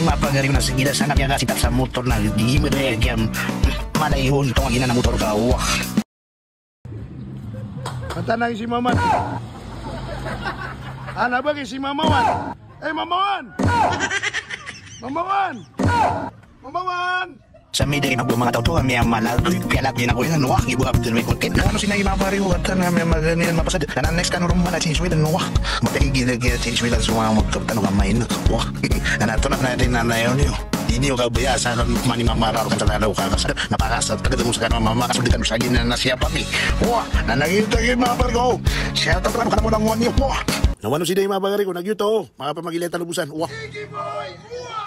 yung mapagaling na sige sana kaya kasi sa motor na di mo na yung malayhon itong agina na motor ka. Wah. Mantanangin si Maman. Ana ba si Mamawan? Mamawan! Mamawan! Mamawan! Sa media ina mga tao to kami ang malagoy kaya lagi na ko yan wah ibu abdul may content ano sinay mapariw at na may maganin mapasad na next kan rumah na change with wah mapigil gila change with semua magkaptan ng kamay na wah nato na natin na yun yun ini yung kabayasa kan mani mamaraw kan sa lalaw ka kasi napakasat tagad mo sa kanang mamakasundikan mo sa gina na siya papi wah nanagita yung mapargo siya tapos ka mo lang wani wah nawano si day mapagari ko nagyuto makapamagileta lubusan wah Sige boy!